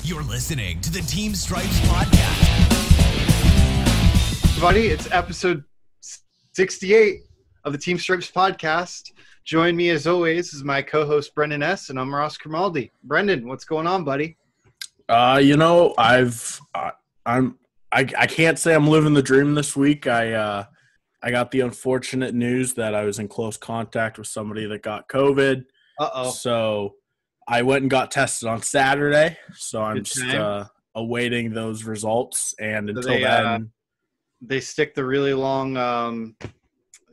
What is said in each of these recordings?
You're listening to the Team Stripes podcast. Everybody, it's episode 68 of the Team Stripes podcast. Join me as always is my co-host Brendan S. and I'm Ross Grimaldi. Brendan, what's going on, buddy? I can't say I'm living the dream this week. I got the unfortunate news that I was in close contact with somebody that got COVID. Uh-oh. So I went and got tested on Saturday. So I'm just awaiting those results. And until then, they stick the really long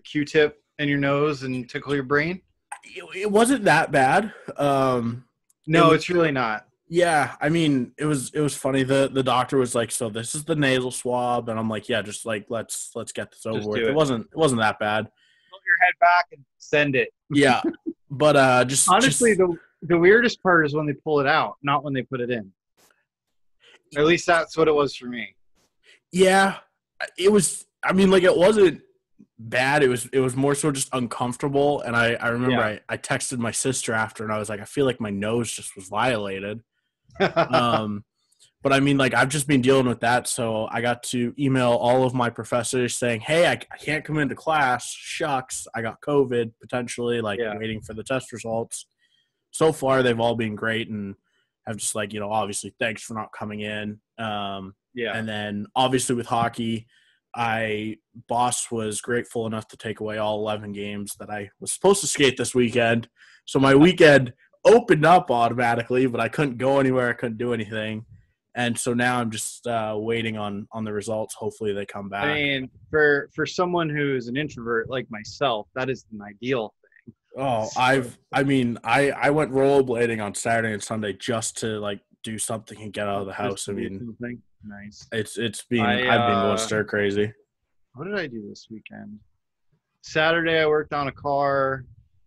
Q-tip in your nose and tickle your brain? It wasn't that bad. No, it's really not. Yeah, I mean, it was funny. The doctor was like, "So this is the nasal swab," and I'm like, "Yeah, just like let's get this over with." It wasn't that bad. Pull your head back and send it. Yeah, but just honestly, the weirdest part is when they pull it out, not when they put it in. At least that's what it was for me. Yeah, it was. I mean, like it wasn't bad. It was more so just uncomfortable. And I remember I texted my sister after, and I was like, I feel like my nose just was violated. But I mean, like I've just been dealing with that. So I got to email all of my professors saying, hey, I can't come into class. Shucks, I got COVID potentially, waiting for the test results. So far, they've all been great and have just obviously thanks for not coming in. And then obviously with hockey, boss was grateful enough to take away all 11 games that I was supposed to skate this weekend. So my weekend opened up automatically, but I couldn't go anywhere. I couldn't do anything. And so now I'm just waiting on the results. Hopefully they come back. I mean, for someone who's an introvert like myself, that is an ideal thing. Oh, I went rollerblading on Saturday and Sunday just to do something and get out of the house. I mean, nice. I've been going stir crazy. What did I do this weekend? Saturday I worked on a car.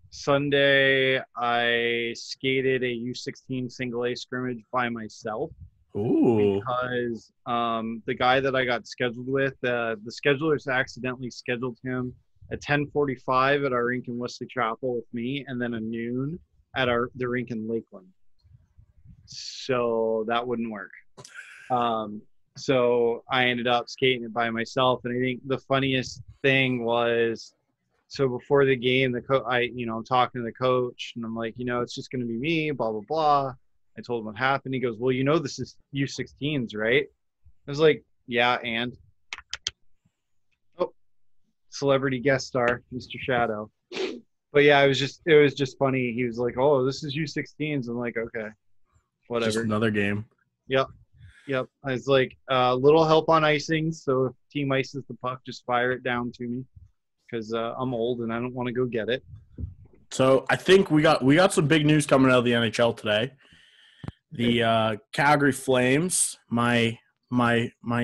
Sunday I skated a U16 single A scrimmage by myself. Ooh. Because the guy that I got scheduled with, the schedulers accidentally scheduled him at 10:45 at our rink in Wesley Chapel with me, and then a noon at the rink in Lakeland. So that wouldn't work. So I ended up skating it by myself. And I think the funniest thing was, so before the game, I'm talking to the coach and I'm like, it's just going to be me, blah, blah, blah. I told him what happened. He goes, well, this is U16s, right? I was like, yeah. And celebrity guest star, Mr. Shadow. But yeah, it was just funny. He was like, oh, this is U16s. I'm like, okay, whatever. Just another game. Yep. I was like, little help on icing. So if team ices the puck, just fire it down to me because I'm old and I don't want to go get it. So I think we got some big news coming out of the NHL today. The Calgary Flames, my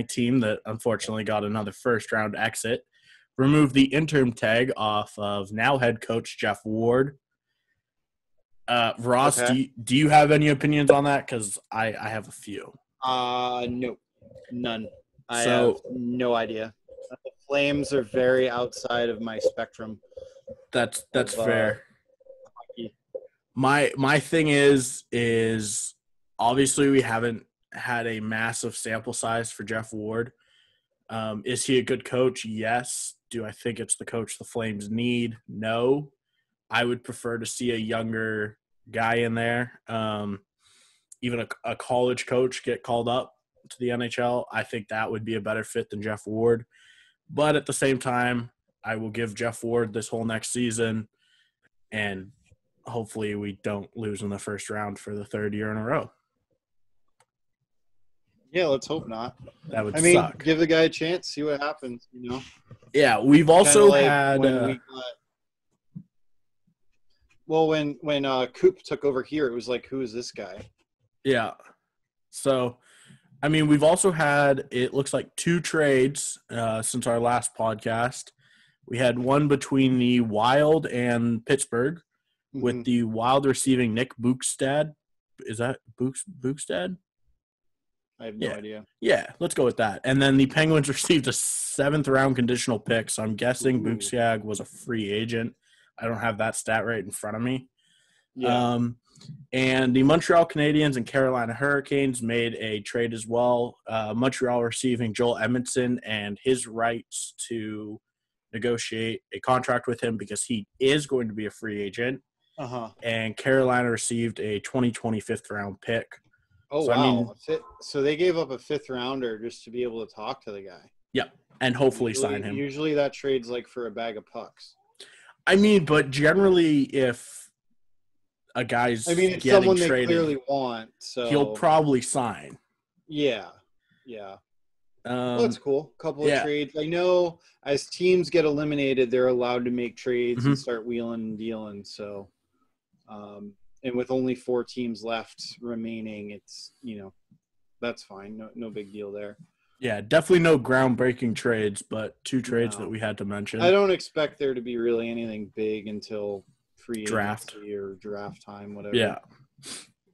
team that unfortunately got another first round exit, removed the interim tag off of now head coach Jeff Ward. Ross, okay. Do you have any opinions on that? Because I have a few. No, none. I have no idea. The Flames are very outside of my spectrum. That's fair. My thing is obviously we haven't had a massive sample size for Jeff Ward. Is he a good coach? Yes. Do I think it's the coach the Flames need? No. I would prefer to see a younger guy in there. Even a college coach get called up to the NHL. I think that would be a better fit than Jeff Ward. But at the same time, I will give Jeff Ward this whole next season, and hopefully we don't lose in the first round for the third year in a row. Yeah, let's hope not. That would suck. Give the guy a chance, see what happens, Yeah, we've also had when Coop took over here, it was like, who is this guy? Yeah. So, I mean, we've also had, it looks like 2 trades since our last podcast. We had one between the Wild and Pittsburgh, with the Wild receiving Nick Bukestad. Is that Bukestad? I have no idea. Yeah, let's go with that. And then the Penguins received a 7th-round conditional pick, so I'm guessing Bukestad was a free agent. I don't have that stat right in front of me. Yeah. And the Montreal Canadiens and Carolina Hurricanes made a trade as well. Montreal receiving Joel Edmondson and his rights to negotiate a contract with him because he is going to be a free agent. And Carolina received a 2020 fifth-round pick. Oh, so, wow. I mean, so they gave up a fifth-rounder just to be able to talk to the guy. Yeah, and hopefully sign him. Usually that trade's like for a bag of pucks. I mean, but generally if a guy's it's someone traded, they clearly want, so he'll probably sign. Yeah. Well, that's cool. Couple of trades. I know as teams get eliminated, they're allowed to make trades and start wheeling and dealing. So, and with only 4 teams left remaining, it's, that's fine. No big deal there. Yeah, definitely no groundbreaking trades, but 2 trades that we had to mention. I don't expect there to be really anything big until free draft or draft time, whatever. Yeah.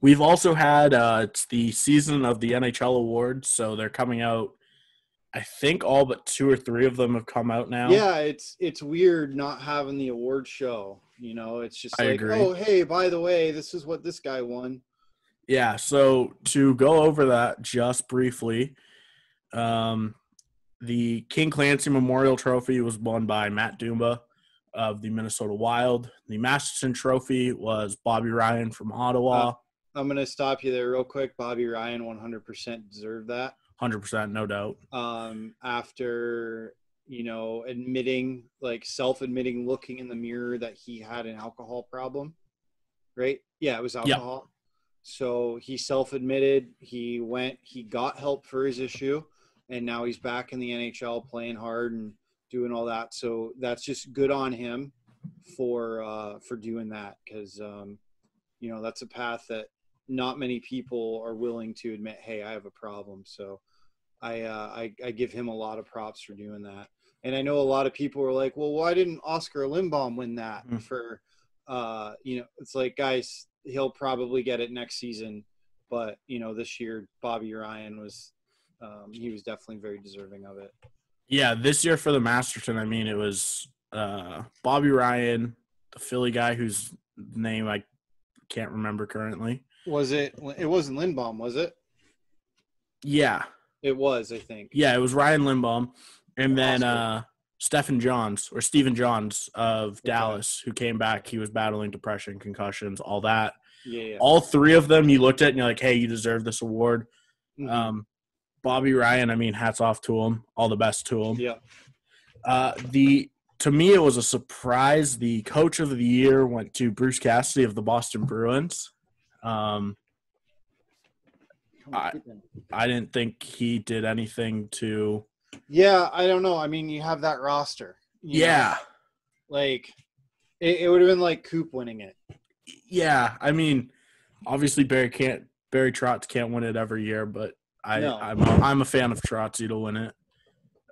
We've also had it's the season of the NHL awards, so they're coming out. I think all but 2 or 3 of them have come out now. Yeah, it's weird not having the award show. It's just like, oh, hey, by the way, this is what this guy won. Yeah, so to go over that just briefly, the King Clancy Memorial Trophy was won by Matt Dumba of the Minnesota Wild. The Masterton Trophy was Bobby Ryan from Ottawa. I'm going to stop you there real quick. Bobby Ryan 100% deserved that. 100%, no doubt. After, admitting, self-admitting, looking in the mirror that he had an alcohol problem, right? Yeah, it was alcohol. Yep. So he self-admitted, he got help for his issue, and now he's back in the NHL playing hard and doing all that. So that's just good on him for doing that because, that's a path that not many people are willing to admit, hey, I have a problem. So I give him a lot of props for doing that. And I know a lot of people were like, well, why didn't Oscar Lindbaum win that for, it's like, guys, he'll probably get it next season. But, this year, Bobby Ryan was he was definitely very deserving of it. Yeah, this year for the Masterton, it was Bobby Ryan, the Philly guy whose name I can't remember currently. It wasn't Lindbaum, was it? Yeah. It was, I think. Yeah, it was Ryan Lindbaum. And then Stephen Johns of Dallas, who came back. He was battling depression, concussions, all that. Yeah. All 3 of them you looked at and you're like, hey, you deserve this award. Mm-hmm. Bobby Ryan, hats off to him. All the best to him. Yeah. To me, it was a surprise. The coach of the year went to Bruce Cassidy of the Boston Bruins. I didn't think he did anything to. Yeah, I don't know. You have that roster. Yeah. Like, it would have been like Coop winning it. Yeah, obviously Barry Trotz can't win it every year, but I'm a fan of Trotz to win it.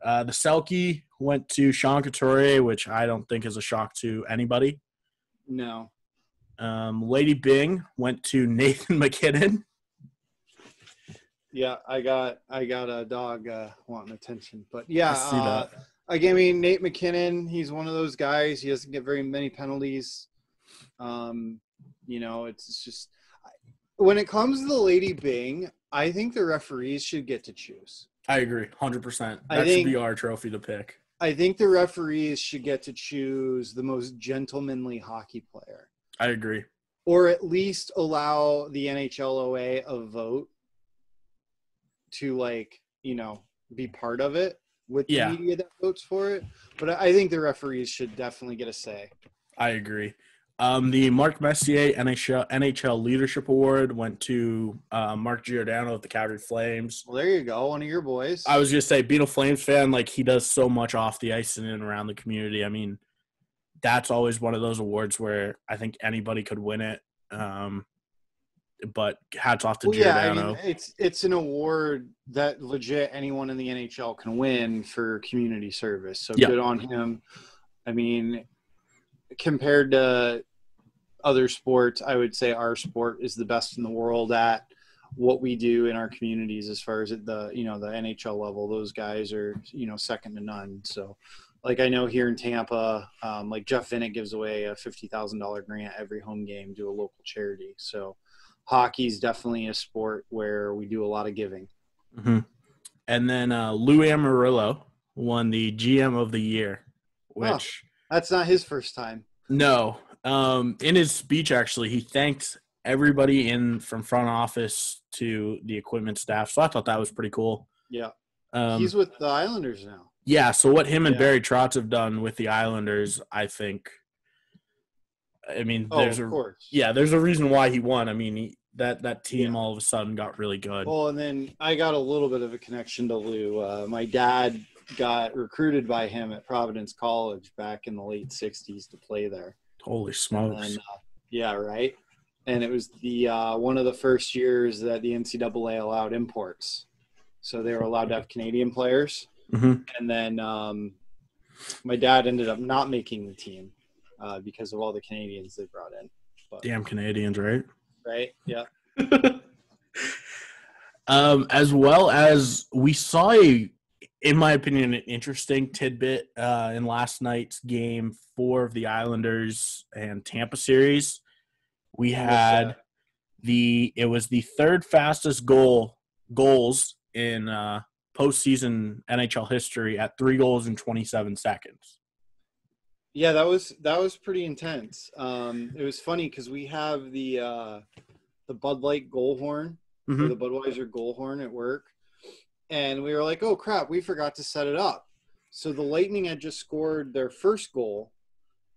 The Selke went to Sean Couturier, which I don't think is a shock to anybody. No. Lady Byng went to Nathan McKinnon. Yeah, I got a dog wanting attention, but yeah, I see that. Nate McKinnon, he's one of those guys. He doesn't get very many penalties. It's just when it comes to the Lady Byng, I think the referees should get to choose. I agree, 100%. That should be our trophy to pick. I think the referees should get to choose the most gentlemanly hockey player. I agree. Or at least allow the NHLOA a vote to, be part of it with the media that votes for it. But I think the referees should definitely get a say. I agree. The Mark Messier NHL Leadership Award went to Mark Giordano of the Calgary Flames. Well, there you go. One of your boys. I was going to say, being a Flames fan, he does so much off the ice and in and around the community. That's always one of those awards where I think anybody could win it. But hats off to Giordano. It's an award that legit anyone in the NHL can win for community service. So good on him. Compared to other sports, I would say our sport is the best in the world at what we do in our communities as far as the NHL level. Those guys are, second to none. So like I know here in Tampa, like Jeff Vinnick gives away a $50,000 grant every home game to a local charity. So hockey is definitely a sport where we do a lot of giving. Mm-hmm. And then Lou Amarillo won the GM of the year, which that's not his first time. No. In his speech, actually, he thanked everybody from front office to the equipment staff. So I thought that was pretty cool. Yeah. He's with the Islanders now. Yeah, so what him and Barry Trotz have done with the Islanders, I think, I mean, there's a reason why he won. I mean, that team all of a sudden got really good. Well, and then I got a little bit of a connection to Lou. My dad got recruited by him at Providence College back in the late 60s to play there. Holy smokes. And, yeah, right? And it was the one of the first years that the NCAA allowed imports. So they were allowed to have Canadian players. Mm-hmm. And then my dad ended up not making the team because of all the Canadians they brought in. But, damn Canadians, right? Right, yeah. As well as we saw in my opinion, an interesting tidbit in last night's game 4 of the Islanders and Tampa series. We had it was the third fastest goals in postseason NHL history at 3 goals in 27 seconds. Yeah, that was pretty intense. It was funny because we have the Bud Light goal horn, mm-hmm. or the Budweiser goal horn at work. And we were like, oh, crap, we forgot to set it up. So the Lightning had just scored their first goal,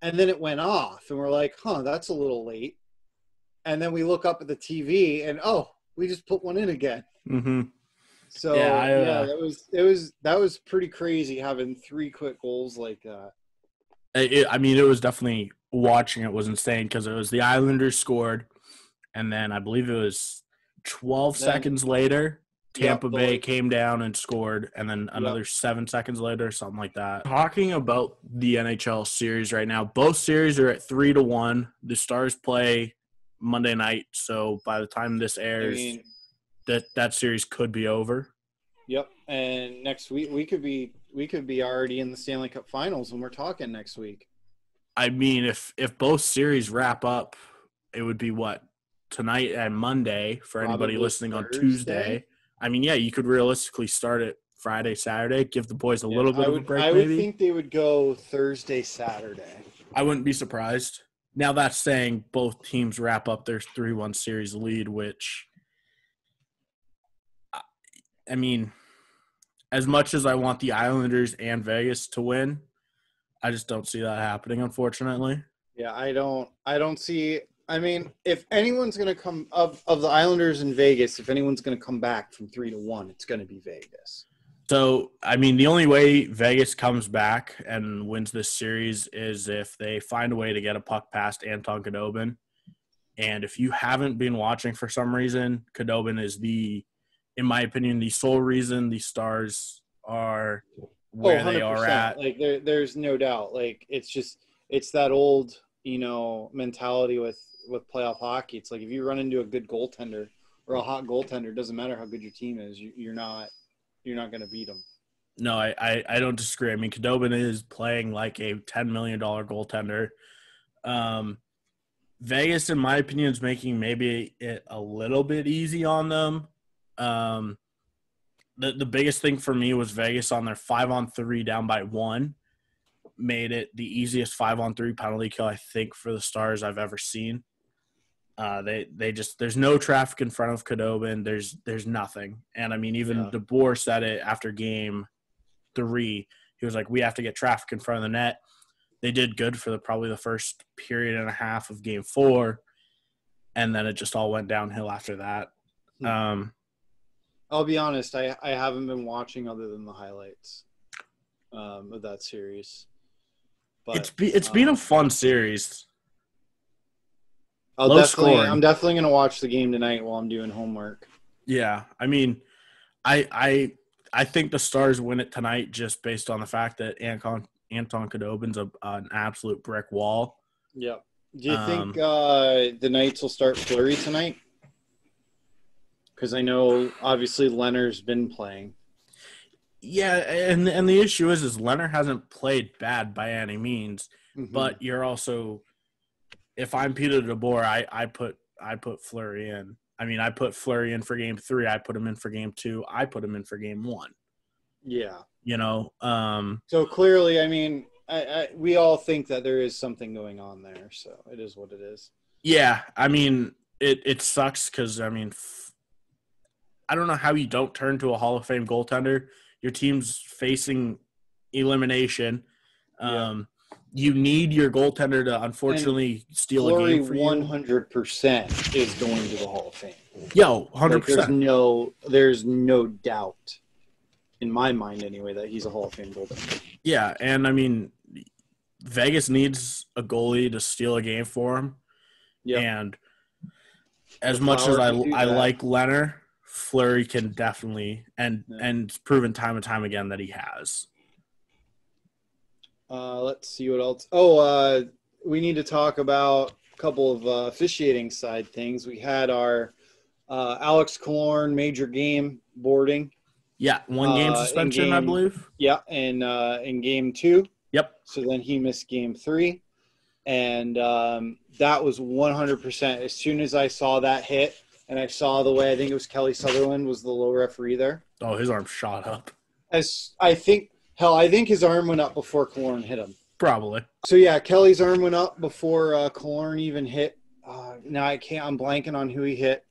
and then it went off. And we're like, that's a little late. And then we look up at the TV, and, we just put one in again. Mm-hmm. So, that was pretty crazy having 3 quick goals like that. It was definitely – watching it was insane because it was the Islanders scored, and then I believe it was 12 seconds later – Tampa Bay came down and scored, and then another 7 seconds later, something like that. Talking about the NHL series right now, both series are at 3-1. The Stars play Monday night, so by the time this airs, that series could be over. Yep, and next week we could be already in the Stanley Cup Finals when we're talking next week. I mean, if both series wrap up, it would be what, tonight and Monday for anybody listening on Tuesday. I mean, yeah, you could realistically start it Friday, Saturday, give the boys a little bit of a break, I would think they would go Thursday, Saturday. I wouldn't be surprised. Now that's saying both teams wrap up their 3-1 series lead, which, I mean, as much as I want the Islanders and Vegas to win, I just don't see that happening, unfortunately. Yeah, I don't see – I mean, if anyone's going to come of the Islanders in Vegas, if anyone's going to come back from 3-1, it's going to be Vegas. So, I mean, the only way Vegas comes back and wins this series is if they find a way to get a puck past Anton Khudobin. And if you haven't been watching for some reason, Khudobin is in my opinion, the sole reason the Stars are where they are at. Like there's no doubt. Like it's that old, mentality with playoff hockey. It's like if you run into a good goaltender or a hot goaltender, it doesn't matter how good your team is. You're not going to beat them. No, I don't disagree. I mean, Khudobin is playing like a $10 million goaltender. Vegas, in my opinion, is making maybe it a little bit easy on them. The biggest thing for me was Vegas on their 5-on-3 down by 1 made it the easiest 5-on-3 penalty kill, I think, for the Stars I've ever seen. There's no traffic in front of Khudobin. There's nothing. And I mean, even DeBoer said it after game 3. He was like, we have to get traffic in front of the net. They did good for probably the first period and a half of game 4. And then it just all went downhill after that. I'll be honest. I haven't been watching other than the highlights of that series. But it's been a fun series. I'm definitely going to watch the game tonight while I'm doing homework. Yeah, I mean, I think the Stars win it tonight just based on the fact that Anton Khudobin's an absolute brick wall. Yeah. Do you think the Knights will start Fleury tonight? Because I know, obviously, Leonard's been playing. Yeah, and the issue is Leonard hasn't played bad by any means, but you're also, if I'm Peter DeBoer, I put Fleury in. I mean, I put Fleury in for game 3. I put him in for game 2. I put him in for game 1. Yeah. You know. So clearly, I mean, we all think that there is something going on there. So it is what it is. Yeah, I mean, it sucks because, I mean, I don't know how you don't turn to a Hall of Fame goaltender. Your team's facing elimination. You need your goaltender to unfortunately steal a game for you. 100% is going to the Hall of Fame. Yo, 100%. There's no doubt, in my mind anyway, that he's a Hall of Fame goaltender. Yeah, and I mean, Vegas needs a goalie to steal a game for him. Yeah. And as much as I like Leonard, Fleury can definitely and it's proven time and time again that he has. Let's see what else. We need to talk about a couple of officiating side things. We had our Alex Killorn major game boarding. Yeah, 1 game suspension, I believe. Yeah, and in game 2. Yep. So then he missed game 3. And that was 100%. As soon as I saw that hit, and I saw the way, I think it was Kelly Sutherland was the low referee there. Oh, his arm shot up. I think his arm went up before Killorn hit him. Probably. So, yeah, Kelly's arm went up before Killorn even hit. Now I'm blanking on who he hit.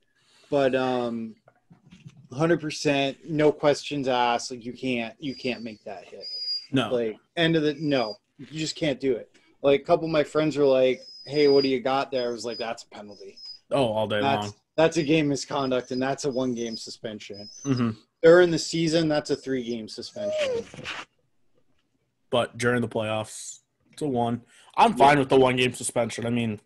But 100%, no questions asked. Like, you can't make that hit. No. Like, no. You just can't do it. Like, a couple of my friends were like, hey, what do you got there? I was like, that's a penalty. Oh, all day long. That's a game misconduct, and that's a 1-game suspension. Mm-hmm. During the season, that's a 3-game suspension. But during the playoffs, it's a 1. I'm fine with the 1-game suspension. I mean,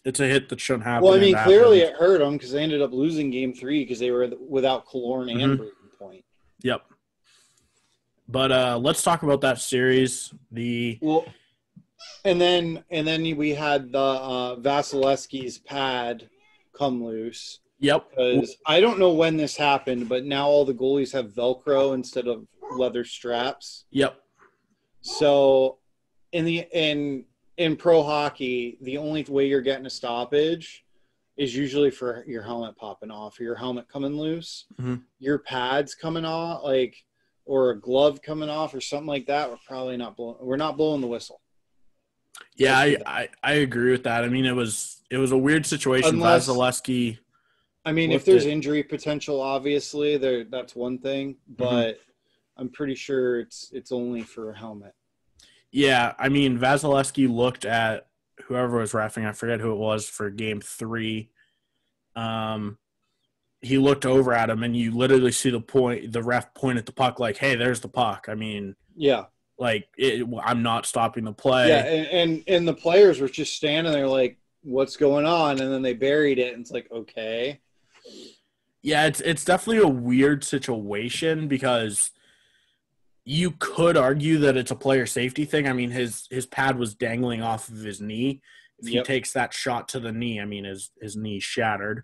it's a hit that shouldn't happen. Well, I mean, clearly it hurt them because they ended up losing game 3 because they were without Killorn and Breaking Point. Yep. But let's talk about that series. And then we had the Vasilevsky's pad come loose. Yep. Because I don't know when this happened, but now all the goalies have Velcro instead of leather straps. Yep. So in pro hockey, the only way you're getting a stoppage is usually for your helmet popping off or your helmet coming loose. Mm-hmm. Your pads coming off, or a glove coming off or something like that. We're not blowing the whistle. Yeah, I agree with that. I mean, it was a weird situation. Vasilevsky. I mean, if there's injury potential, obviously that's one thing, but I'm pretty sure it's only for a helmet. Yeah, I mean, Vasilevsky looked at whoever was reffing. I forget who it was for game 3. He looked over at him, and you literally see the ref point at the puck like, "Hey, there's the puck." I mean, yeah. Like, I'm not stopping the play. Yeah, and the players were just standing there like, what's going on? And then they buried it, and it's like, okay. Yeah, it's definitely a weird situation because you could argue that it's a player safety thing. I mean, his pad was dangling off of his knee. If he takes that shot to the knee, I mean, his knee shattered.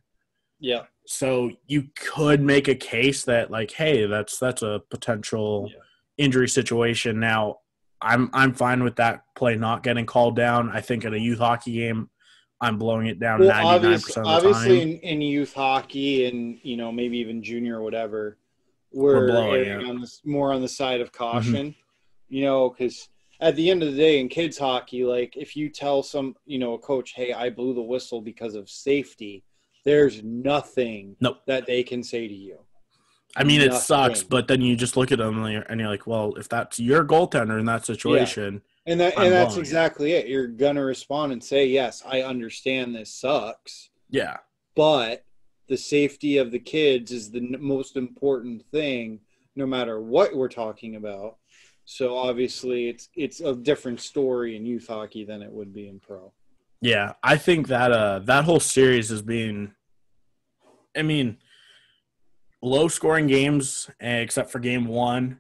Yeah. So you could make a case that, like, hey, that's a potential injury situation. Now, I'm fine with that play not getting called down. I think in a youth hockey game, I'm blowing it down 99% of the time. Obviously, in youth hockey and, maybe even junior or whatever, we're erring more on the side of caution, because at the end of the day, in kids hockey, like, if you tell a coach, hey, I blew the whistle because of safety, there's nothing that they can say to you. I mean, it sucks, but then you just look at them and you're like, well, if that's your goaltender in that situation, and that's exactly it. You're gonna respond and say, yes, I understand this sucks. Yeah, but the safety of the kids is the most important thing, no matter what we're talking about. So obviously, it's a different story in youth hockey than it would be in pro. Yeah, I think that that whole series is being, I mean, low-scoring games, except for game 1.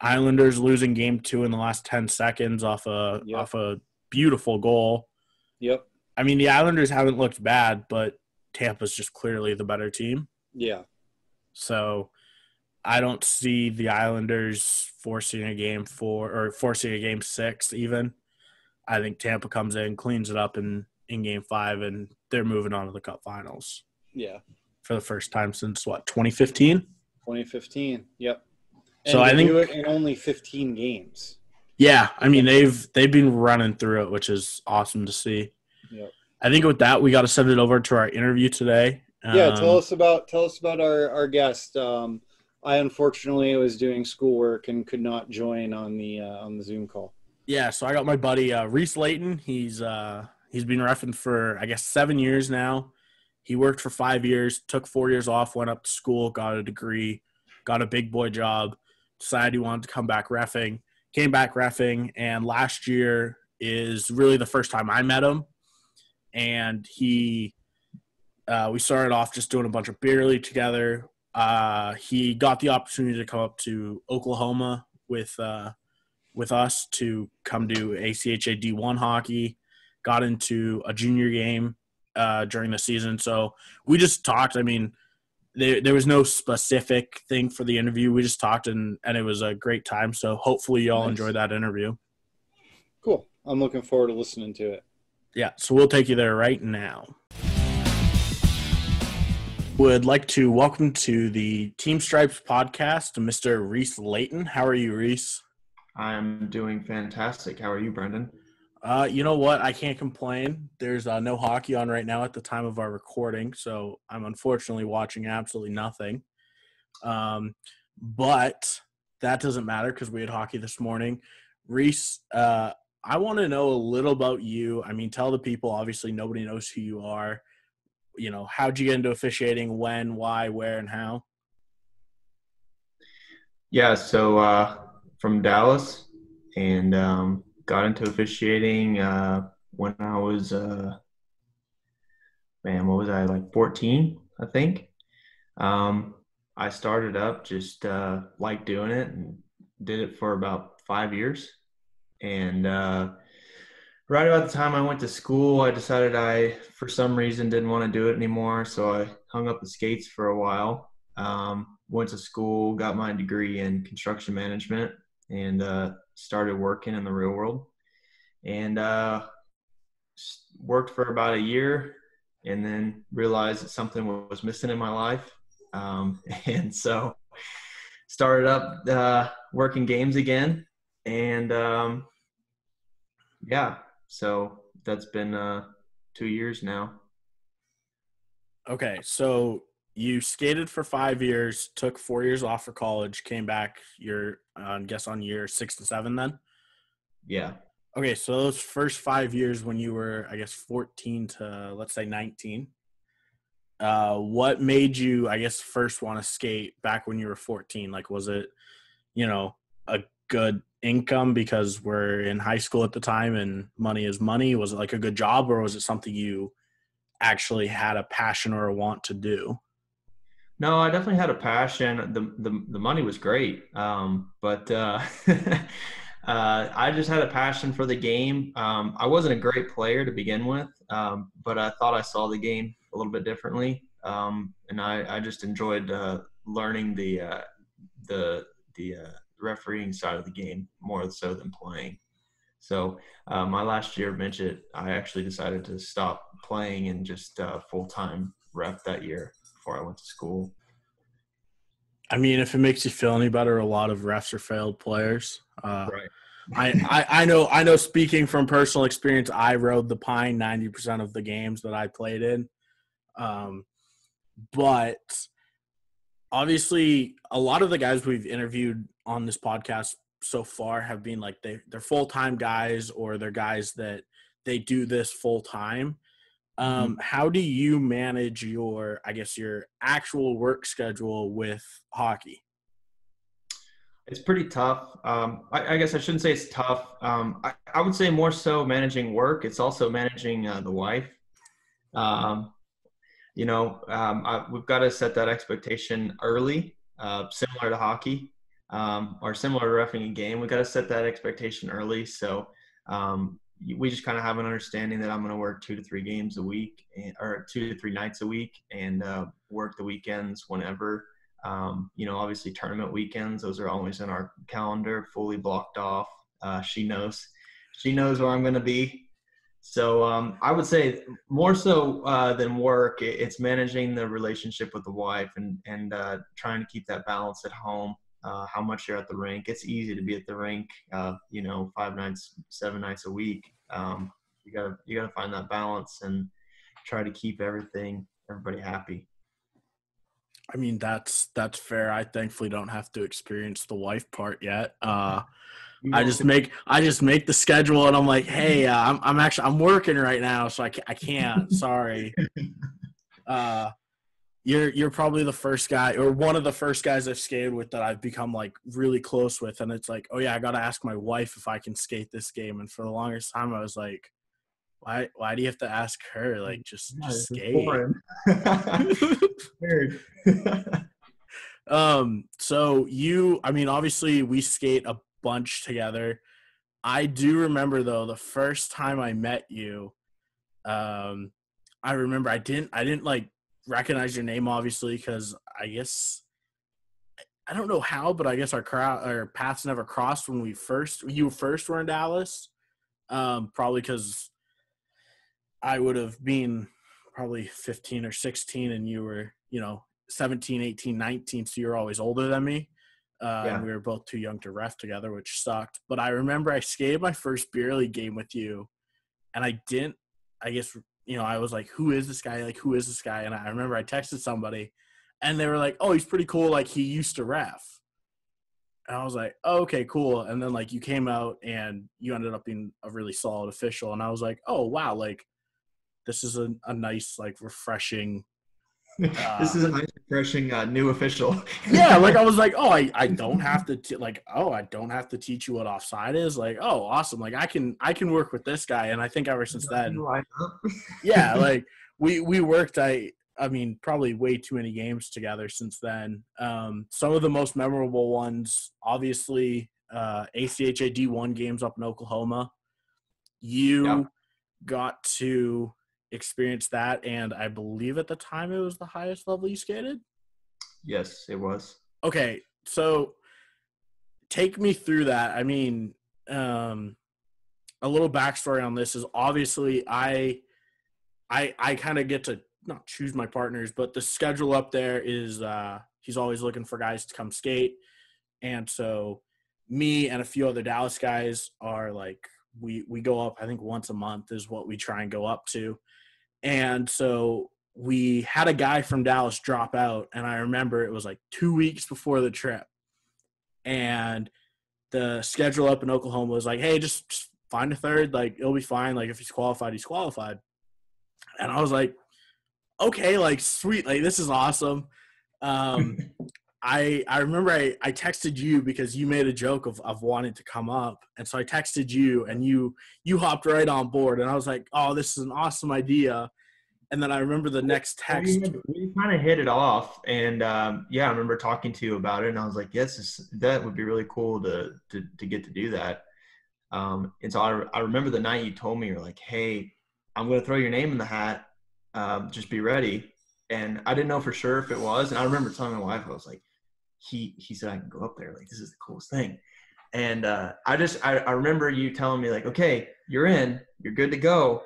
Islanders losing game 2 in the last 10 seconds off a beautiful goal. Yep. I mean, the Islanders haven't looked bad, but Tampa's just clearly the better team. Yeah. So, I don't see the Islanders forcing a game 4 or forcing a game 6 even. I think Tampa comes in, cleans it up in game 5, and they're moving on to the Cup Finals. Yeah. For the first time since, 2015? 2015, yep. And so I think do it in only 15 games. Yeah, I mean, they've been running through it, which is awesome to see. Yep. I think with that, we got to send it over to our interview today. Tell us about our guest. I unfortunately was doing schoolwork and could not join on the Zoom call. Yeah, so I got my buddy Rhys Leighton. He's been reffing for, I guess, 7 years now. He worked for 5 years, took 4 years off, went up to school, got a degree, got a big boy job, decided he wanted to come back reffing, came back reffing, and last year is really the first time I met him. And we started off just doing a bunch of beer league together. He got the opportunity to come up to Oklahoma with us to come do ACHA D1 hockey, got into a junior game during the season. So we just talked. I mean, there was no specific thing for the interview. We just talked, and it was a great time. So hopefully you all enjoyed that interview. Cool. I'm looking forward to listening to it. Yeah, so we'll take you there right now. Would like to welcome to the Team Stripes podcast Mr. Rhys Leighton. How are you, Reese? I'm doing fantastic. How are you, Brendan? You know what? I can't complain. There's no hockey on right now at the time of our recording, so I'm unfortunately watching absolutely nothing. But that doesn't matter because we had hockey this morning. Reese, I want to know a little about you. I mean, tell the people, obviously nobody knows who you are. You know, how'd you get into officiating, when, why, where, and how? Yeah, so from Dallas, and got into officiating when I was, what was I, like 14, I think. I started up just like doing it and did it for about 5 years. And right about the time I went to school, I decided I, for some reason, didn't want to do it anymore. So I hung up the skates for a while, went to school, got my degree in construction management, and started working in the real world. And worked for about a year, and then realized that something was missing in my life. And so started up working games again. And so that's been 2 years now. Okay, so you skated for 5 years, took 4 years off for college, came back. You're, I guess, on year 6 and 7 then? Yeah. Okay, so those first 5 years when you were, I guess, 14 to, let's say, 19, what made you, I guess, first want to skate back when you were 14? Like, was it, a good income because we're in high school at the time and money is money? Was it like a good job, or was it something you actually had a passion or a want to do? No, I definitely had a passion. The money was great, but I just had a passion for the game. I wasn't a great player to begin with, but I thought I saw the game a little bit differently, and I just enjoyed learning the refereeing side of the game more so than playing. So my last year of midget, I actually decided to stop playing and just full-time ref that year before I went to school. I mean, if it makes you feel any better, a lot of refs are failed players. Right. I know speaking from personal experience, I rode the pine 90% of the games that I played in. But obviously a lot of the guys we've interviewed on this podcast so far have been like they're full-time guys, or they're guys that they do this full-time. How do you manage your actual work schedule with hockey? It's pretty tough. I guess I shouldn't say it's tough. I would say more so managing work. It's also managing the wife. We've got to set that expectation early, similar to hockey, or similar to reffing a game. We've got to set that expectation early. So we just kind of have an understanding that I'm going to work 2 to 3 games a week, or 2 to 3 nights a week, and work the weekends whenever. Obviously tournament weekends, those are always in our calendar, fully blocked off. She knows where I'm going to be. So I would say more so than work, it's managing the relationship with the wife and trying to keep that balance at home. How much you're at the rink. It's easy to be at the rink, 5 nights, 7 nights a week. You gotta find that balance and try to keep everybody happy. I mean, that's fair. I thankfully don't have to experience the wife part yet. I just make the schedule, and I'm like, hey, I'm working right now, so I can't. Sorry. You're probably the first guy, or one of the first guys I've skated with that I've become like really close with, and it's like, oh yeah, I gotta ask my wife if I can skate this game. And for the longest time, I was like, why do you have to ask her? Like, just skate. Weird. So obviously we skate a bunch together. I do remember though the first time I met you, I remember I didn't like recognize your name obviously because I guess I don't know how, but I guess our paths never crossed when you first were in Dallas. Probably because I would have been probably 15 or 16 and you were 17, 18, 19, so you're always older than me. And we were both too young to ref together, which sucked. But I remember I skated my first beer league game with you, and I was like, who is this guy? Like, who is this guy? And I remember I texted somebody, and they were like, oh, he's pretty cool. Like, he used to ref. And I was like, oh, okay, cool. And then, like, you came out, and you ended up being a really solid official. And I was like, oh, wow, like, this is a nice, like, refreshing this is a nice, refreshing new official. Yeah, like I was like, oh, I don't have to I don't have to teach you what offside is. Like, oh, awesome. Like I can work with this guy. And I think ever since then, yeah, like we worked. I mean, probably way too many games together since then. Some of the most memorable ones, obviously, ACHA D1 games up in Oklahoma. You got to experience that, and I believe at the time it was the highest level you skated. Yes, it was. Okay, so take me through that. I mean, a little backstory on this is obviously I kind of get to not choose my partners, but the schedule up there is he's always looking for guys to come skate, and so me and a few other Dallas guys are like we go up. I think once a month is what we try and go up to. And so we had a guy from Dallas drop out, and I remember it was like 2 weeks before the trip. And the schedule up in Oklahoma was like, hey, just find a third. Like, it'll be fine. Like, if he's qualified, he's qualified. And I was like, okay, like, sweet. Like, this is awesome. I remember I texted you because you made a joke of wanting to come up. And so I texted you, and you hopped right on board. And I was like, oh, this is an awesome idea. And then I remember the next text. We kind of hit it off. And, I remember talking to you about it. And I was like, yes, that would be really cool to get to do that. And so I remember the night you told me, you're like, hey, I'm going to throw your name in the hat. Just be ready. And I didn't know for sure if it was. And I remember telling my wife, I was like, he said I can go up there. Like, this is the coolest thing. And I remember you telling me, like, okay, you're in. You're good to go.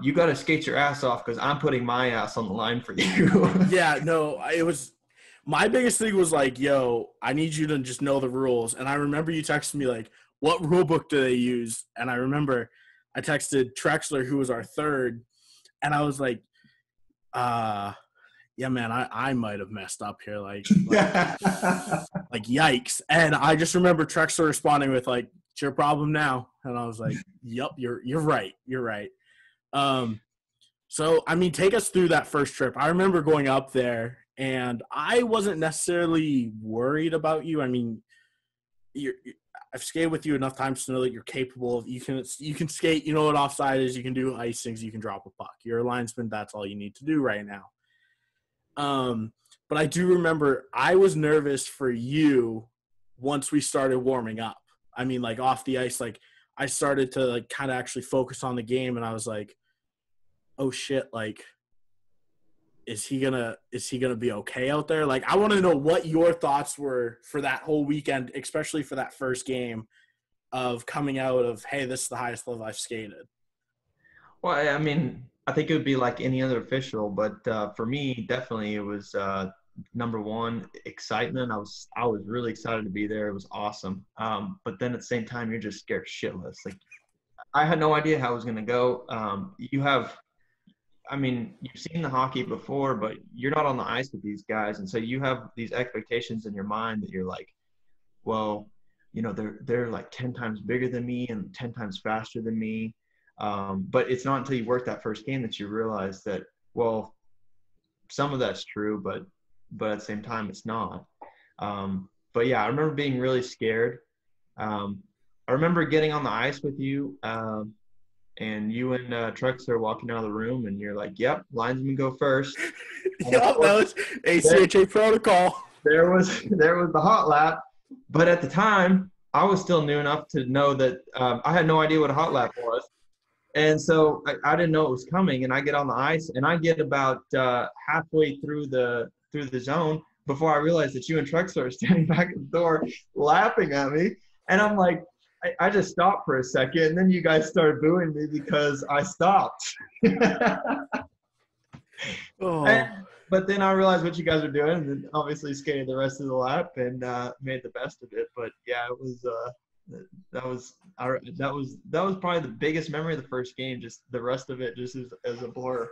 You got to skate your ass off because I'm putting my ass on the line for you. Yeah, no, it was – my biggest thing was like, yo, I need you to just know the rules. And I remember you texted me, like, what rule book do they use? And I remember I texted Trexler, who was our third, and I was like, yeah, man, I might have messed up here. Like yikes. And I just remember Trexler responding with like, it's your problem now. And I was like, yep, you're right. You're right. So, I mean, take us through that first trip. I remember going up there, and I wasn't necessarily worried about you. I mean, I've skated with you enough times to know that you're capable of, you can skate, you know what offside is, you can do icings, you can drop a puck. You're a linesman, that's all you need to do right now. But I do remember I was nervous for you once we started warming up. I mean, like off the ice, like I started to like kind of actually focus on the game, and I was like, oh shit, like is he gonna be okay out there? Like, I want to know what your thoughts were for that whole weekend, especially for that first game of coming out of, hey, this is the highest level I've skated. Well, I mean, I think it would be like any other official, but for me, definitely it was number one, excitement. I was really excited to be there. It was awesome. But then at the same time, you're just scared shitless. Like, I had no idea how it was going to go. You've seen the hockey before, but you're not on the ice with these guys. And so you have these expectations in your mind that you're like, well, you know, they're like 10 times bigger than me and 10 times faster than me. But it's not until you work that first game that you realize that, well, some of that's true, but at the same time, it's not. But yeah, I remember being really scared. I remember getting on the ice with you, and you and Trex are walking out of the room, and you're like, "Yep, linesman go first." Yep, that was ACHA protocol. There was the hot lap, but at the time, I was still new enough to know that I had no idea what a hot lap was. And so I didn't know it was coming, and I get on the ice, and I get about halfway through the zone before I realize that you and Trex are standing back at the door laughing at me. And I'm like, I just stopped for a second, and then you guys started booing me because I stopped. But then I realized what you guys were doing, and then obviously skated the rest of the lap and made the best of it. But yeah, it was that was probably the biggest memory of the first game. Just the rest of it just as a blur.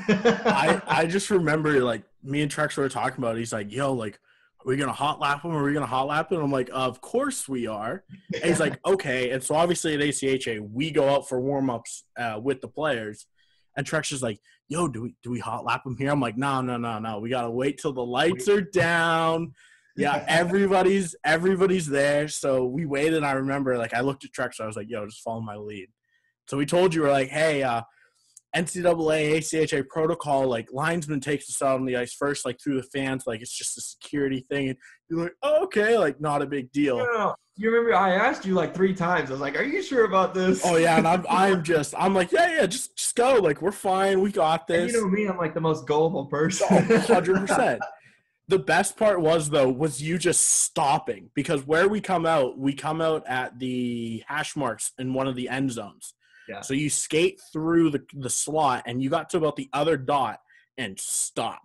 I just remember, like, me and Trex were talking about it. He's like, yo, like, are we going to hot lap him? Are we going to hot lap him? I'm like, of course we are. And he's like, okay. And so obviously at ACHA, we go out for warm-ups with the players. And Trex is like, yo, do we hot lap him here? I'm like, no. We got to wait till the lights are down. Yeah, everybody's there. So we waited, and I remember, like, I looked at Trex, so I was like, yo, just follow my lead. So we told you, we're like, hey, NCAA, ACHA protocol, like, linesman takes us out on the ice first, like, through the fans, like, it's just a security thing. And you're like, oh, okay, like, not a big deal. No. You remember I asked you like 3 times. I was like, are you sure about this? Oh, yeah, and I'm like, yeah, just go. Like, we're fine. We got this. And you know me, I'm like the most gullible person. 100%. The best part was you just stopping, because where we come out at the hash marks in one of the end zones. Yeah. So you skate through the slot, and you got to about the other dot and stop.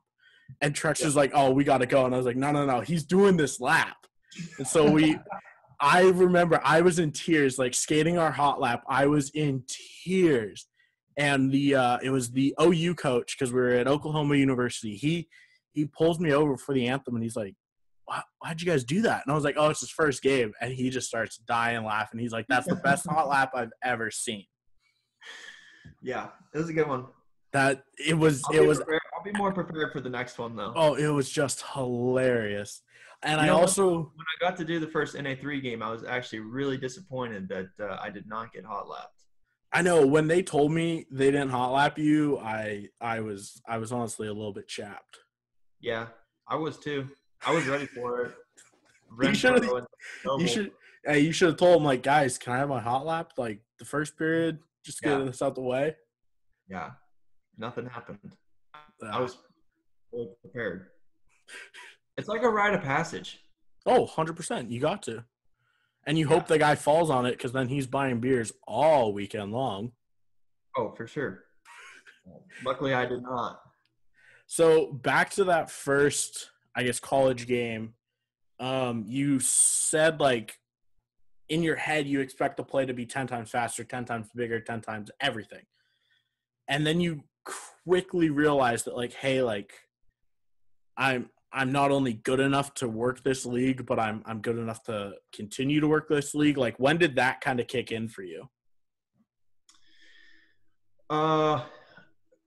And Trex is like, oh, we got to go. And I was like, no, he's doing this lap. And so I remember I was in tears, like, skating our hot lap. I was in tears. And it was the OU coach, because we were at Oklahoma University. He pulls me over for the anthem, and he's like, why'd you guys do that? And I was like, oh, it's his first game. And he just starts dying laughing. He's like, that's the best hot lap I've ever seen. Yeah, it was a good one. I'll be more prepared for the next one, though. Oh, it was just hilarious. And when I got to do the first NA3 game, I was actually really disappointed that I did not get hot lapped. I know when they told me they didn't hot lap you, I was honestly a little bit chapped. Yeah, I was too. I was ready for it. You should have told them, like, guys, can I have my hot lap, like, the first period, just to get this out the way? Yeah, nothing happened. I was fully prepared. It's like a rite of passage. Oh, 100%. You got to. And you hope the guy falls on it, because then he's buying beers all weekend long. Oh, for sure. Luckily, I did not. So back to that first, I guess, college game. You said, like, in your head you expect the play to be 10 times faster, 10 times bigger, 10 times everything. And then you quickly realize that, like, hey, like, I'm not only good enough to work this league, but I'm good enough to continue to work this league. Like, when did that kind of kick in for you?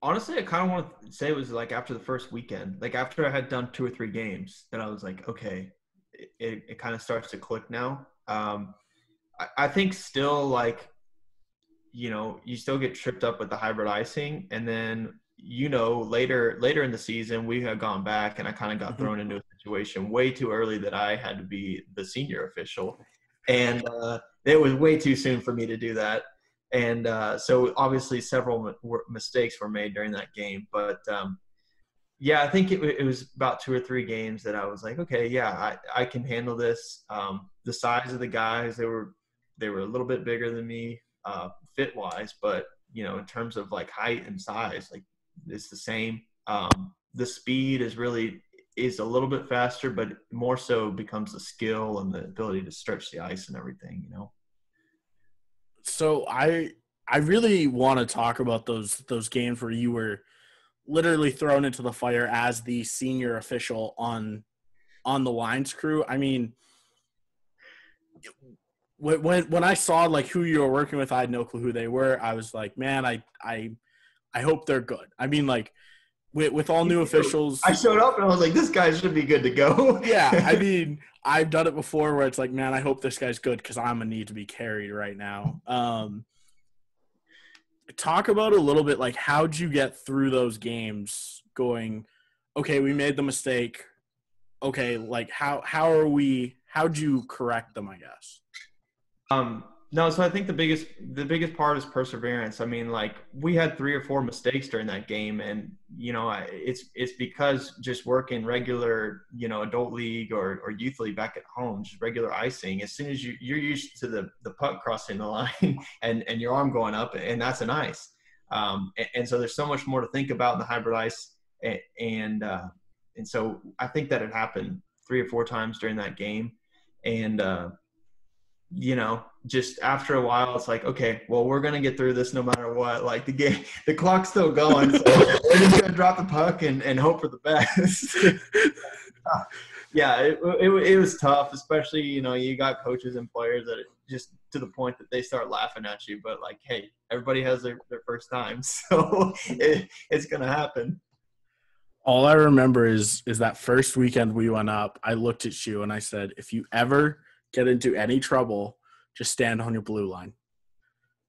Honestly, I kind of want to say it was like after the first weekend, like after I had done 2 or 3 games, that I was like, okay, it kind of starts to click now. I think still, like, you know, you still get tripped up with the hybrid icing, and then, you know, later in the season, we had gone back, and I kind of got thrown into a situation way too early that I had to be the senior official, and it was way too soon for me to do that. And so obviously several mistakes were made during that game. But Yeah, I think it was about 2 or 3 games that I was like, okay, yeah, I can handle this. The size of the guys, they were a little bit bigger than me, fit wise, but in terms of like height and size, like it's the same. The speed is a little bit faster, but more so becomes the skill and the ability to stretch the ice and everything. So I really want to talk about those games where you were literally thrown into the fire as the senior official on the lines crew. I mean, when I saw like who you were working with, I had no clue who they were. I was like, man, I hope they're good. I mean, like with all new officials, I showed up and I was like, this guy should be good to go. Yeah, I mean, I've done it before where it's like, man, I hope this guy's good because I'm gonna need to be carried right now. Talk about a little bit like how'd you get through those games going, okay, we made the mistake. Okay, like how'd you correct them, I guess? No, so I think the biggest part is perseverance. I mean, like we had 3 or 4 mistakes during that game, and it's because just working regular, adult league or youth league back at home, just regular icing. As soon as you're used to the puck crossing the line and your arm going up, and that's an ice. And so there's so much more to think about in the hybrid ice, and so I think that it happened 3 or 4 times during that game, and just after a while, it's like, okay, well, we're going to get through this no matter what. Like the clock's still going. So we're just going to drop the puck and hope for the best. Yeah, it was tough, especially, you got coaches and players that just to the point that they start laughing at you. But like, hey, everybody has their first time. So it's going to happen. All I remember is that first weekend we went up, I looked at you and I said, if you ever get into any trouble, just stand on your blue line.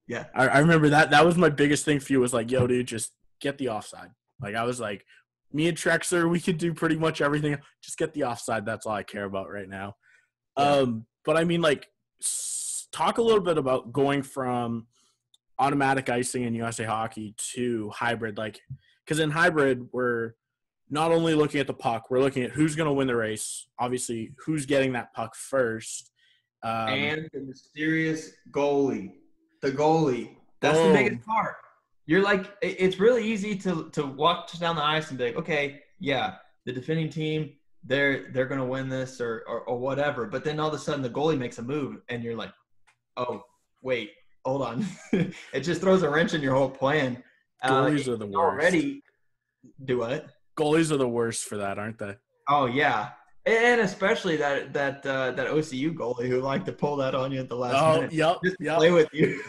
Yeah. I remember that was my biggest thing for you was like, yo, dude, just get the offside. Like I was like, me and Trexler, we could do pretty much everything. Just get the offside. That's all I care about right now. Yeah. But I mean, like, talk a little bit about going from automatic icing in USA Hockey to hybrid. Like, because in hybrid, we're not only looking at the puck, we're looking at who's going to win the race. Obviously, who's getting that puck first. And the mysterious goalie. The goalie. That's the biggest part. You're like, it's really easy to watch down the ice and be like, okay, yeah, the defending team, they're going to win this or whatever. But then all of a sudden the goalie makes a move and you're like, oh, wait, hold on. It just throws a wrench in your whole plan. Goalies are the worst. Already, do what? Goalies are the worst for that, aren't they? Oh, yeah. And especially that OCU goalie who liked to pull that on you at the last minute. Yep, just to play with you.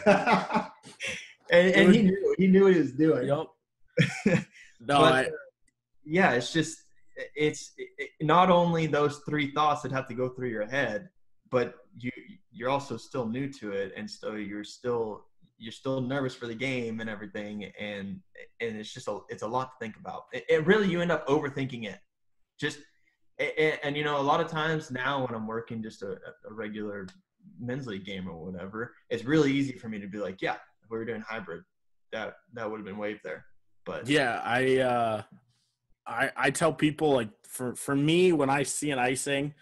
and he knew what he was doing. Yep. Yeah, it's just it's not only those 3 thoughts that have to go through your head, but you're also still new to it, and so you're still nervous for the game and everything, and it's just it's a lot to think about. It really, you end up overthinking it. And a lot of times now when I'm working just a regular men's league game or whatever, it's really easy for me to be like, yeah, if we were doing hybrid, that would have been waived there. But yeah, I tell people, like, for me, when I see an icing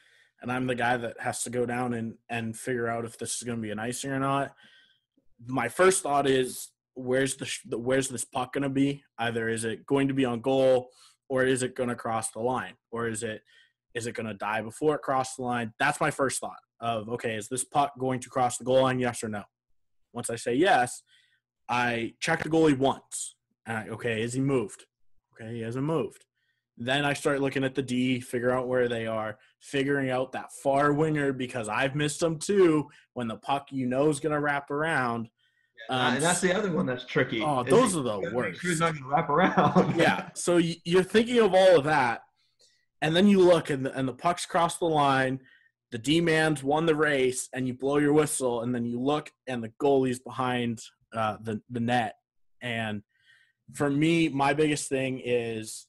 and I'm the guy that has to go down and figure out if this is going to be an icing or not, my first thought is, where's this puck going to be? Either is it going to be on goal, or is it going to cross the line, or is it going to die before it crosses the line? That's my first thought of, okay, is this puck going to cross the goal line, yes or no? Once I say yes, I check the goalie once. And okay, is he moved? Okay, he hasn't moved. Then I start looking at the D, figure out where they are, figuring out that far winger, because I've missed them too, when the puck is going to wrap around. And that's the other one that's tricky. Oh, those are the worst. Who's not going to wrap around? Yeah, so you're thinking of all of that, and then you look, and the puck's crossed the line, the D-man's won the race, and you blow your whistle, and then you look, and the goalie's behind the net. And for me, my biggest thing is,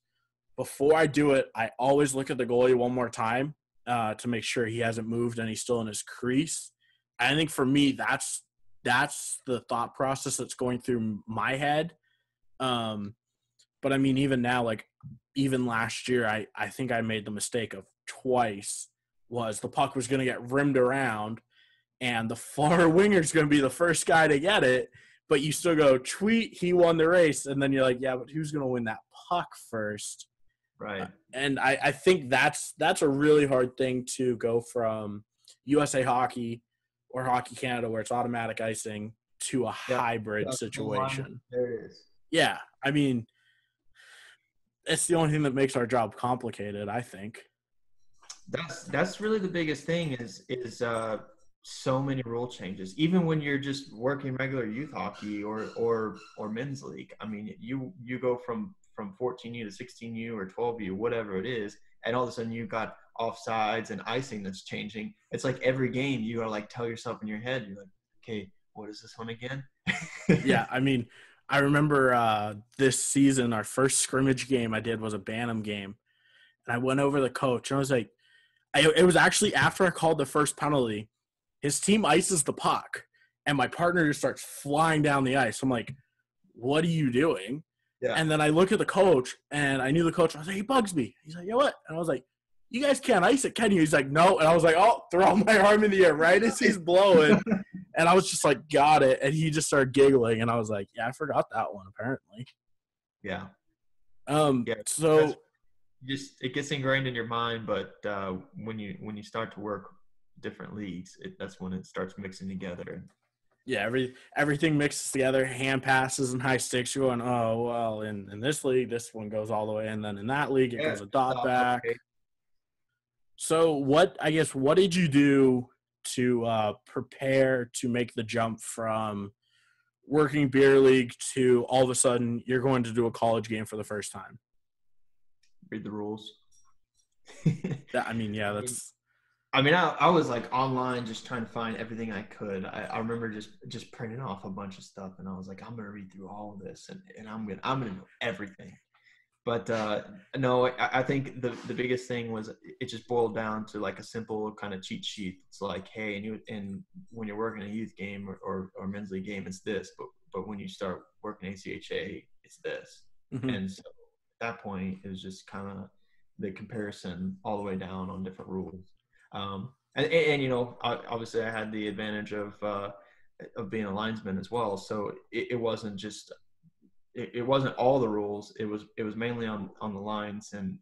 before I do it, I always look at the goalie one more time to make sure he hasn't moved and he's still in his crease. I think for me, that's the thought process that's going through my head. But I mean, even now, like, even last year, I think I made the mistake of twice was the puck was going to get rimmed around and the far winger's going to be the first guy to get it, but you still go, tweet, he won the race. And then you're like, yeah, but who's going to win that puck first? Right. And I think that's a really hard thing to go from USA Hockey or Hockey Canada where it's automatic icing to a hybrid situation. There it is. Yeah. I mean, it's the only thing that makes our job complicated, I think. That's really the biggest thing is so many rule changes. Even when you're just working regular youth hockey or men's league. I mean, you go from 14U to 16U or 12U, whatever it is, and all of a sudden you've got offsides and icing that's changing. It's like every game you gotta like tell yourself in your head, you're like, okay, what is this one again? Yeah, I mean, I remember this season, our first scrimmage game I did was a Bantam game. And I went over the coach, and I was like, it was actually after I called the first penalty. His team ices the puck, and my partner just starts flying down the ice. I'm like, what are you doing? Yeah. And then I look at the coach, and I knew the coach. I was like, he bugs me. He's like, yeah, what? And I was like, you guys can't ice it, can you? He's like, no. And I was like, oh, throw my arm in the air right as he's blowing. And I was just like, got it. And he just started giggling. And I was like, yeah, I forgot that one, apparently. Yeah. So it gets ingrained in your mind, but when you start to work different leagues, that's when it starts mixing together. Yeah, everything mixes together, hand passes and high sticks. You're going, oh, well, in this league, this one goes all the way. And then in that league, it goes a dot back. Okay. So what did you do to prepare to make the jump from working beer league to all of a sudden you're going to do a college game for the first time? Read the rules. I mean, yeah, that's – I mean, I was like online just trying to find everything I could. I remember just printing off a bunch of stuff, and I was like, I'm going to read through all of this, and I'm going to know everything. But no, I think the biggest thing was it just boiled down to like a simple kind of cheat sheet. It's like, hey, and when you're working a youth game or men's league game, it's this. But when you start working ACHA, it's this. Mm-hmm. And so at that point, it was just kind of the comparison all the way down on different rules. And you know, obviously I had the advantage of being a linesman as well. So it wasn't just it wasn't all the rules. It was mainly on the lines and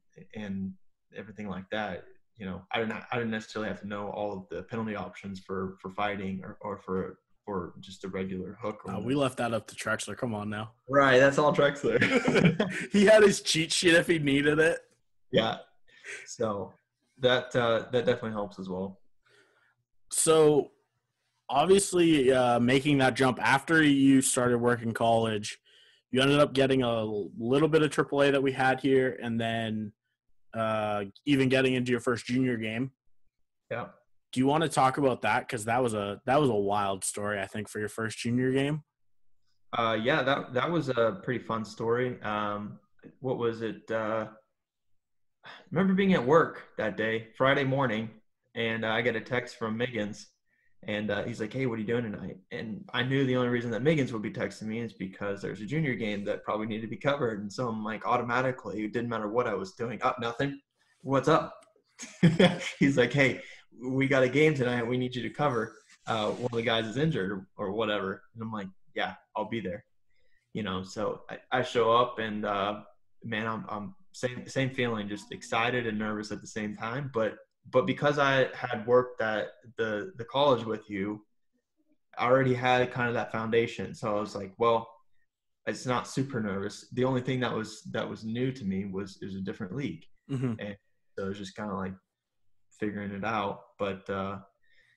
everything like that. You know, I didn't necessarily have to know all of the penalty options for fighting or for just a regular hook. We left that up to Trexler. Come on now. Right, that's all Trexler. He had his cheat sheet if he needed it. Yeah. So that definitely helps as well. So obviously making that jump after you started working college, you ended up getting a little bit of AAA that we had here, and then even getting into your first junior game. Yeah. Do you want to talk about that? Because that was a wild story, I think, for your first junior game. Yeah, that was a pretty fun story. What was it? I remember being at work that day, Friday morning, and I get a text from Miggins. And he's like, hey, what are you doing tonight? And I knew the only reason that Miggins would be texting me is because there's a junior game that probably needed to be covered. And so I'm like, automatically, it didn't matter what I was doing. Oh, nothing. What's up? He's like, hey, we got a game tonight. We need you to cover. One of the guys is injured or whatever. And I'm like, yeah, I'll be there. You know, so I show up and, man, I'm same feeling, just excited and nervous at the same time. But because I had worked at the college with you, I already had kind of that foundation. So I was like, well, it's not super nervous. The only thing that was new to me was a different league. Mm-hmm. And so it was just kind of like figuring it out. But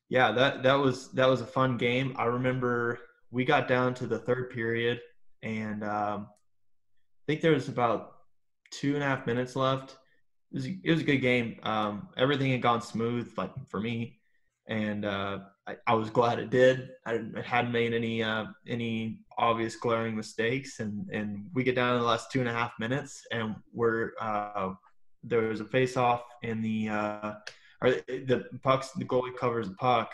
yeah, that was a fun game. I remember we got down to the third period, and I think there was about 2.5 minutes left. It was a good game. Everything had gone smooth, like for me, and I was glad it did. I hadn't made any obvious glaring mistakes, and we get down to the last 2.5 minutes, and there was a face-off in the pucks. The goalie covers the puck,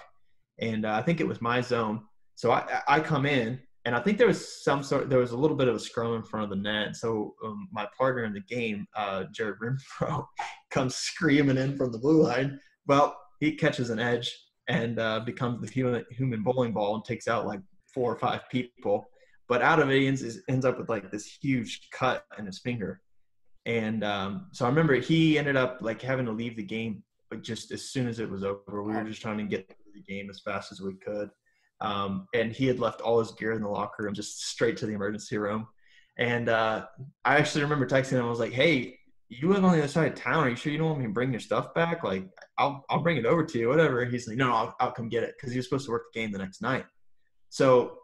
and I think it was my zone. So I come in, And I think there was a little bit of a scrum in front of the net. So my partner in the game, Jared Renfro, comes screaming in from the blue line. Well, he catches an edge and becomes the human bowling ball and takes out like 4 or 5 people. But out of it, he ends up with like this huge cut in his finger. And so I remember he ended up like having to leave the game, but just as soon as it was over, we were just trying to get through the game as fast as we could. And he had left all his gear in the locker room, just straight to the emergency room. And I actually remember texting him. I was like, "Hey, you live on the other side of town. Are you sure you don't want me to bring your stuff back? Like, I'll bring it over to you, whatever." He's like, "No, I'll come get it," because he was supposed to work the game the next night. So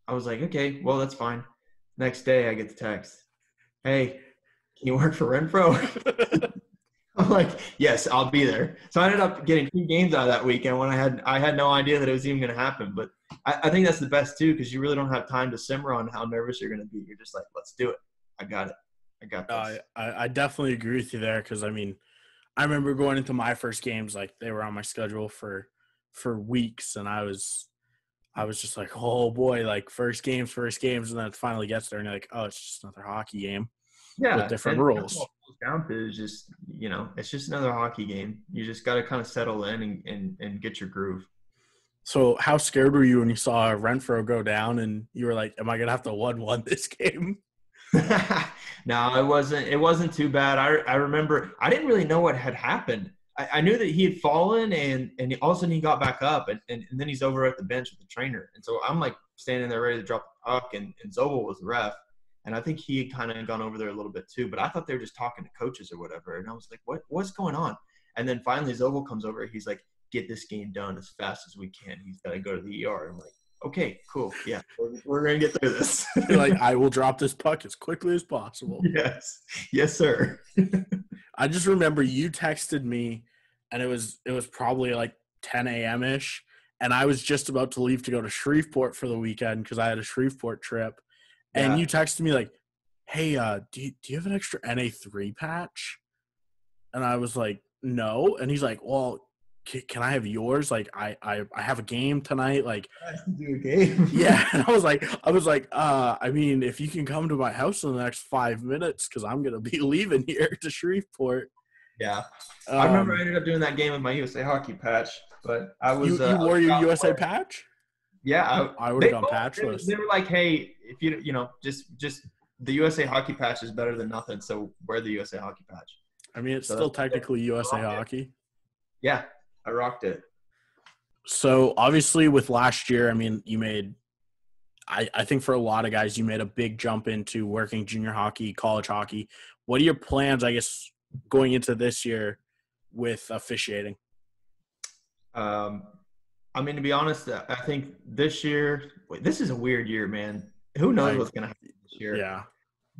I was like, "Okay, well, that's fine." Next day, I get the text, "Hey, can you work for Renfro?" I'm like, "Yes, I'll be there." So I ended up getting 2 games out of that weekend when I had no idea that it was even going to happen. But I think that's the best too, because you really don't have time to simmer on how nervous you're going to be. You're just like, "Let's do it. I got it. I got this." I definitely agree with you there, because I mean, I remember going into my first games, like they were on my schedule for weeks, and I was just like, oh boy, like first games, and then it finally gets there, and you're like, oh, it's just another hockey game with different rules. What it comes down to is just, it's just another hockey game. You just got to kind of settle in and get your groove. So how scared were you when you saw Renfro go down and you were like, am I going to have to 1-1 this game? No, it wasn't too bad. I remember I didn't really know what had happened. I knew that he had fallen and all of a sudden he got back up and then he's over at the bench with the trainer. And so I'm like standing there ready to drop the puck and Zobel was the ref. And I think he had kind of gone over there a little bit too, but I thought they were just talking to coaches or whatever. And I was like, what's going on? And then finally Zobel comes over. He's like, get this game done as fast as we can. He's got to go to the ER. I'm like, okay, cool. Yeah, we're going to get through this. You're like, I will drop this puck as quickly as possible. Yes. Yes, sir. I just remember you texted me, and it was probably like 10 a.m.-ish, and I was just about to leave to go to Shreveport for the weekend because I had a Shreveport trip. And Yeah. you texted me like, hey, do you have an extra NA3 patch? And I was like, no. And he's like, well, can I have yours? Like, I have a game tonight. Like, I have to do a game. yeah. And I was like, I mean, if you can come to my house in the next 5 minutes, because I'm gonna be leaving here to Shreveport. Yeah. I remember I ended up doing that game with my USA hockey patch, but I was you wore your USA patch? Yeah, I would have gone patchless. They were like, hey, if just the USA hockey patch is better than nothing, so wear the USA hockey patch. I mean, it's still technically USA hockey. Yeah, I rocked it. So obviously with last year, I mean, you made I think for a lot of guys, you made a big jump into working junior hockey, college hockey. What are your plans, I guess, going into this year with officiating? I mean, to be honest, I think this year – this is a weird year, man. Who knows what's going to happen this year? Yeah.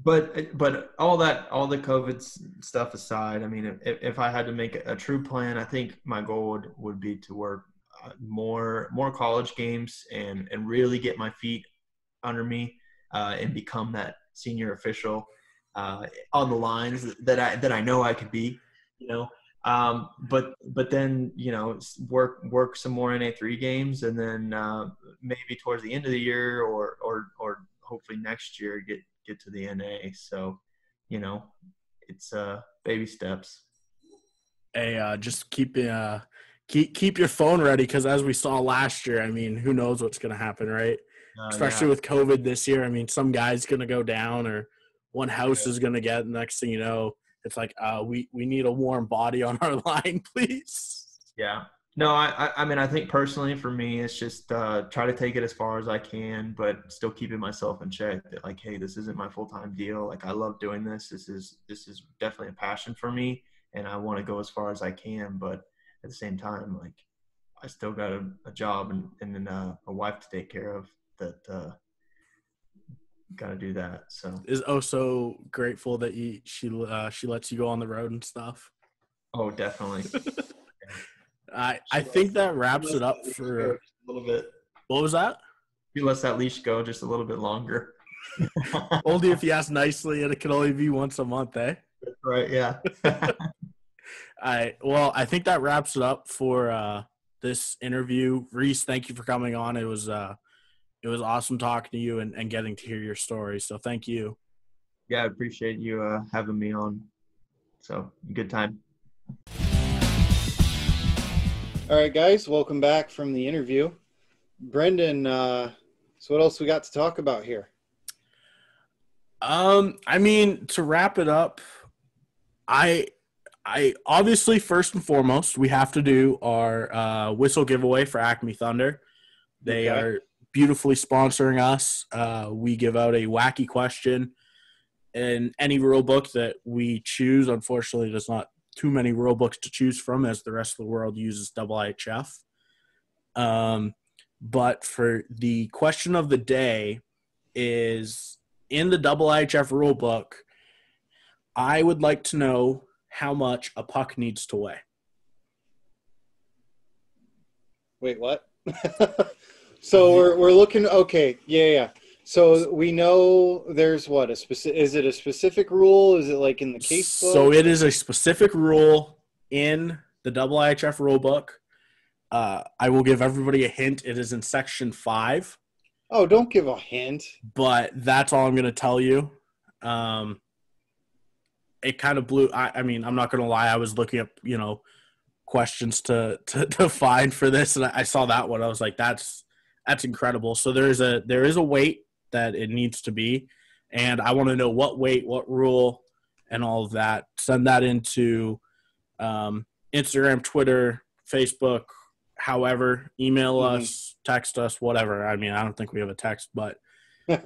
But all the COVID stuff aside, I mean, if I had to make a true plan, I think my goal would be to work more college games and really get my feet under me and become that senior official on the lines that I know I could be, But then, work some more NA3 games and then maybe towards the end of the year or hopefully next year get to the NA. So, it's baby steps. Hey, just keep your phone ready, because as we saw last year, I mean, who knows what's going to happen, right? Especially with COVID this year. I mean, some guy's going to go down or one house is going to get. Next thing you know, it's like, we need a warm body on our line, please. Yeah. No, I mean, I think personally for me, it's just try to take it as far as I can, but still keeping myself in check that, like, hey, this isn't my full-time deal. Like, I love doing this. This is definitely a passion for me, and I want to go as far as I can. But at the same time, like, I still got a job and then a wife to take care of that got to do that. So is so grateful that she lets you go on the road and stuff. Oh, definitely. I think that wraps it up for a little bit. What was that? He lets that leash go just a little bit longer. Only if you ask nicely, and it can only be once a month, eh? That's right, yeah. Well, I think that wraps it up for this interview. Reese, thank you for coming on. It was It was awesome talking to you and getting to hear your story. So thank you. Yeah, I appreciate you having me on. So good time. All right, guys, welcome back from the interview. Brendan, so what else we got to talk about here? I mean, to wrap it up, I obviously, first and foremost, we have to do our whistle giveaway for Acme Thunder. They are beautifully sponsoring us. We give out a wacky question in any rule book that we choose. Unfortunately, there's not too many rule books to choose from, as the rest of the world uses IHF. But for the question of the day is, in the IHF rule book, I would like to know how much a puck needs to weigh. Wait, what? So we're looking. Okay, yeah. So we know there's what, is it a specific rule? Is it like in the case book? So it is a specific rule in the IHF rule book. I will give everybody a hint. It is in section 5. Oh, don't give a hint. But that's all I'm going to tell you. It kind of blew. I mean, I'm not going to lie. I was looking up, questions to find for this, and I saw that one. I was like, that's incredible. So there is a weight that it needs to be, and I want to know what weight, what rule, and all of that. Send that into Instagram, Twitter, Facebook, however, email us, text us, whatever. I mean, I don't think we have a text, but send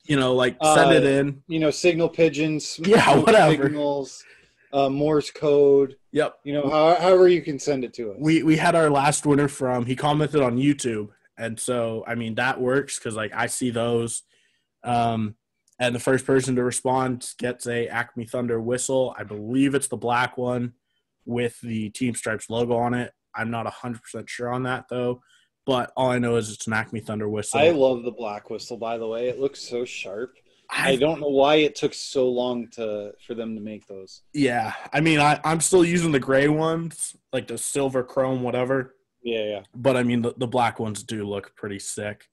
it in. Signal pigeons, whatever. Signals, Morse code. Yep. However you can send it to us. We had our last winner he commented on YouTube. And so, I mean, that works because, I see those. And the first person to respond gets a Acme Thunder whistle. I believe it's the black one with the Team Stripes logo on it. I'm not 100% sure on that, though. But all I know is it's an Acme Thunder whistle. I love the black whistle, by the way. It looks so sharp. I don't know why it took so long for them to make those. Yeah. I mean, I'm still using the gray ones, like the silver chrome, whatever. Yeah. But, I mean, the black ones do look pretty sick.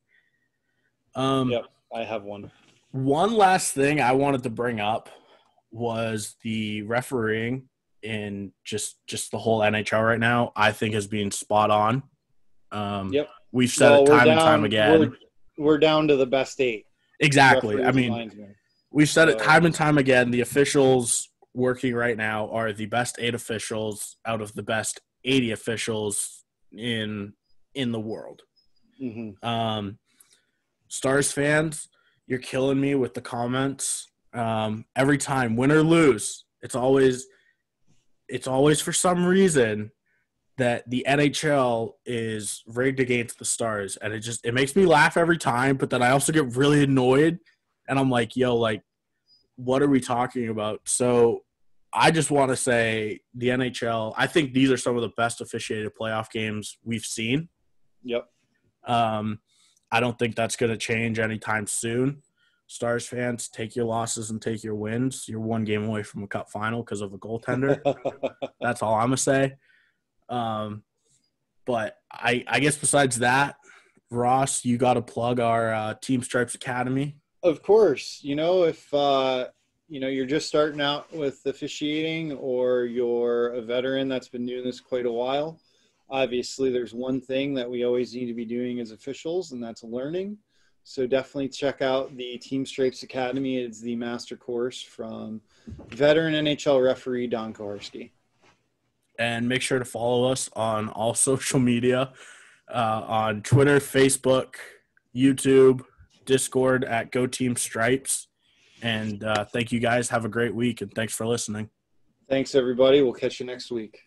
Yep, I have one. One last thing I wanted to bring up was the refereeing in just the whole NHL right now, I think, is being spot on. Yep. We've said it time and time again. We're down to the best 8. Exactly. I mean, we've said it time and time again. The officials working right now are the best 8 officials out of the best 80 officials in the world. Mm-hmm. Stars fans, you're killing me with the comments. Every time, win or lose, it's always for some reason that the NHL is rigged against the Stars, and it makes me laugh every time. But then I also get really annoyed, and I'm like, what are we talking about? So I just want to say the NHL, I think these are some of the best officiated playoff games we've seen. Yep. I don't think that's going to change anytime soon. Stars fans, take your losses and take your wins. You're one game away from a cup final because of a goaltender. That's all I'm going to say. But I guess besides that, Ross, you got to plug our Team Stripes Academy. Of course. If you're just starting out with officiating or you're a veteran that's been doing this quite a while, obviously there's one thing that we always need to be doing as officials, and that's learning. So definitely check out the Team Stripes Academy. It's the master course from veteran NHL referee Don Koharski. And make sure to follow us on all social media, on Twitter, Facebook, YouTube, Discord at Go Team Stripes. And thank you guys. Have a great week, and thanks for listening. Thanks, everybody. We'll catch you next week.